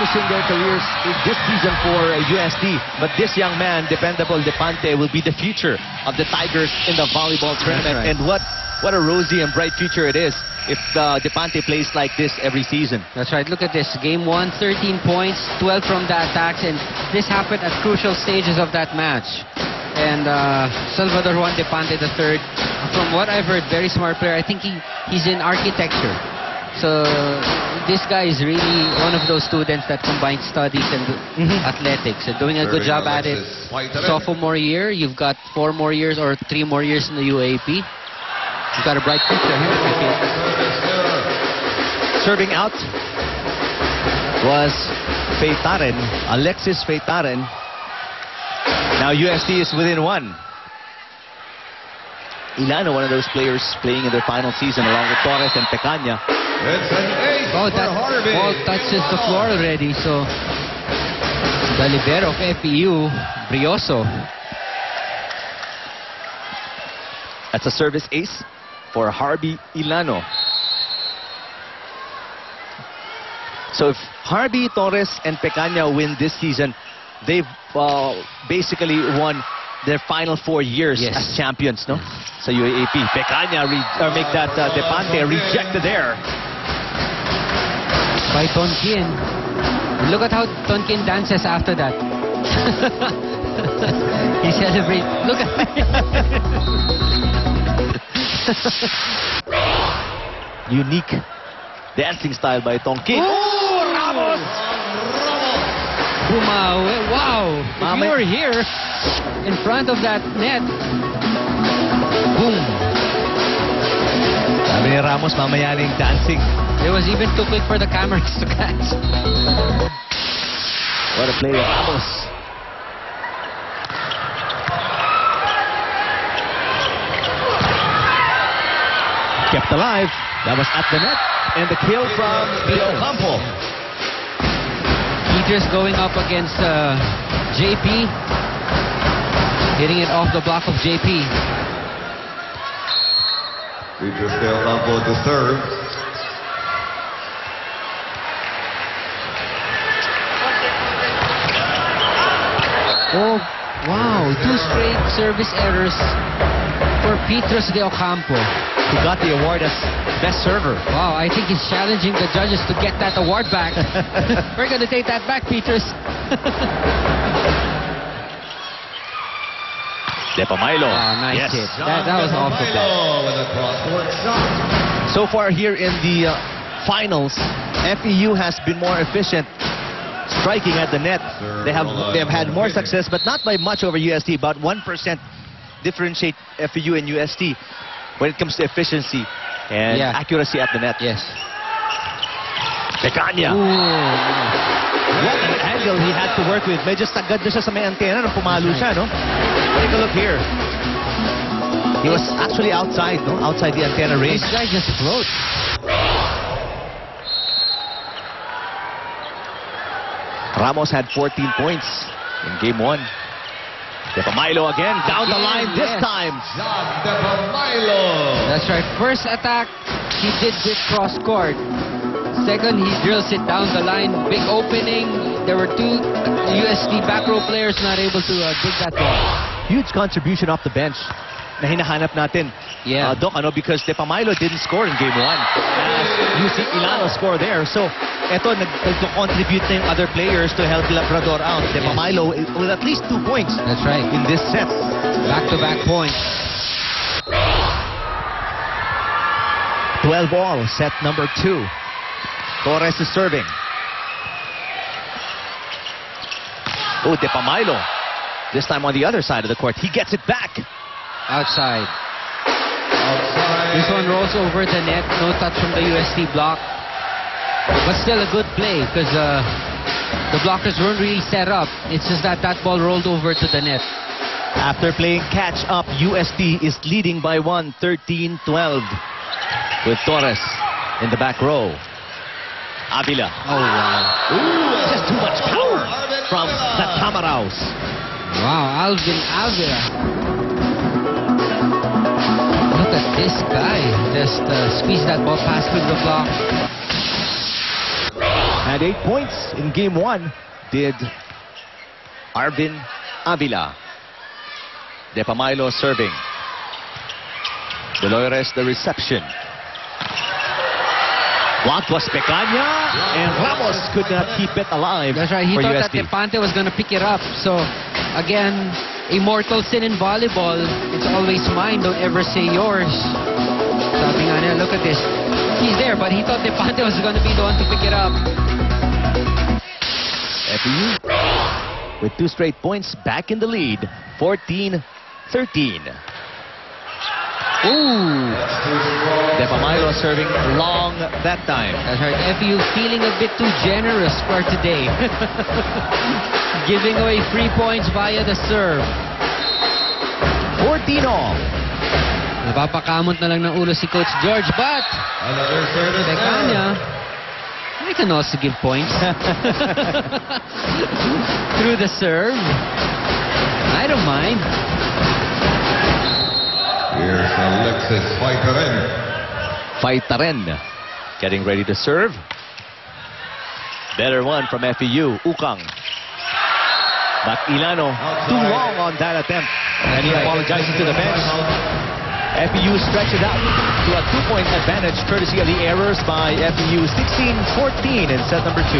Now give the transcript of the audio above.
finishing their careers in this season for UST. But this young man, dependable Depante, will be the future of the Tigers in the volleyball tournament. Right. And what a rosy and bright future it is if Depante plays like this every season. That's right. Look at this. Game 1, 13 points, 12 from the attacks, and this happened at crucial stages of that match. And Salvador Juan Depante III, from what I've heard, very smart player. I think he's in architecture. So this guy is really one of those students that combines studies and athletics. And doing a good job at it. Sophomore year, you've got 4 more years or 3 more years in the UAP. You've got a bright future here. Serving out was Feitaren, Alexis Feitaren. Now UST is within 1. Ilano, one of those players playing in their final season along with Torres and Pecaña. It's an ace for That Harvey. ball touches the floor already, so the libero of FEU, Brioso. That's a service ace for Harvey Ilano. So if Harvey, Torres, and Pecaña win this season, they've basically won their final 4 years as champions, no? So UAAP. Pecaña make that Depante rejected there. By Tonkin. Look at how Tonkin dances after that. He celebrates. Look at Unique dancing style by Tonkin. Oh, Ramos! Bumawi. Wow! If you were here in front of that net, boom! Sabi ni Ramos, mamayaning dancing. It was even too quick for the cameras to catch. What a play of Ramos. Kept alive. That was at the net. And the kill from Pio Campo. Peters going up against JP. Hitting it off the block of JP. Peters Del Campo to serve. Oh, wow. 2 straight service errors for Petros de Ocampo. He got the award as best server. Wow, I think he's challenging the judges to get that award back. We're going to take that back, Peters. Depamailo. Oh, nice hit. That was awful. With a cross-court shot. So far here in the finals, FEU has been more efficient striking at the net. They have had more success, but not by much over UST. About 1% differentiate FEU and UST when it comes to efficiency and accuracy at the net. Yes. Pecaña. What an angle he had to work with. Medyo stagad na siya sa may antena nung pumalo siya, no? Take a look here. He was actually outside, no? Outside the antenna range. This guy just floats. Ramos had 14 points in game 1. Depamailo again, down the line this time. John Depamailo. That's right. First attack, he did this cross court. Second, he drills it down the line. Big opening. There were 2 UST back row players not able to dig that ball. Huge contribution off the bench na hinahanap natin. Yeah. Doc, because Depamailo didn't score in game 1. As you see Ilano score there. So, eto, nag-contribute na yung other players to help Labrador out. Depamailo with at least 2 points. That's right. In this set. Back-to-back points. 12 all, set number 2. Torres is serving. Oh, Depamailo. This time on the other side of the court. He gets it back. Outside. This one rolls over the net. No touch from the UST block. But still a good play because the blockers weren't really set up. It's just that ball rolled over to the net. After playing catch up, UST is leading by 1, 13-12. With Torres in the back row. Avila. Oh, wow. Ooh, just too much power from the Tamaraos. Wow, Alvin Avila. Look at this guy. Just squeeze that ball past through the block. had 8 points in game 1, did Arvin Avila. De Pamailo serving. Dolores the reception. Blocked was Pecaña, and Ramos could not keep it alive. That's right. He for thought that UST. Depante was going to pick it up. So, again, a mortal sin in volleyball. It's always mine. Don't ever say yours. Sabi nga niya, look at this. He's there, but he thought Depante was going to be the one to pick it up. FEU with 2 straight points back in the lead. 14-13. Ooh! De Pamailo serving long that time. That's right. FEU feeling a bit too generous for today. Giving away free points via the serve. 14 all. Napapakamot na lang ng ulo si Coach George, but Another service Pecaña, I can also give points. Through the serve. I don't mind. Here's Alexis Faitaren. Faitaren getting ready to serve. Better one from FEU. Ukang. But Ilano too long on that attempt. And he apologizes to the bench. FEU stretched it out to a 2-point advantage courtesy of the errors by FEU. 16-14 in set number 2.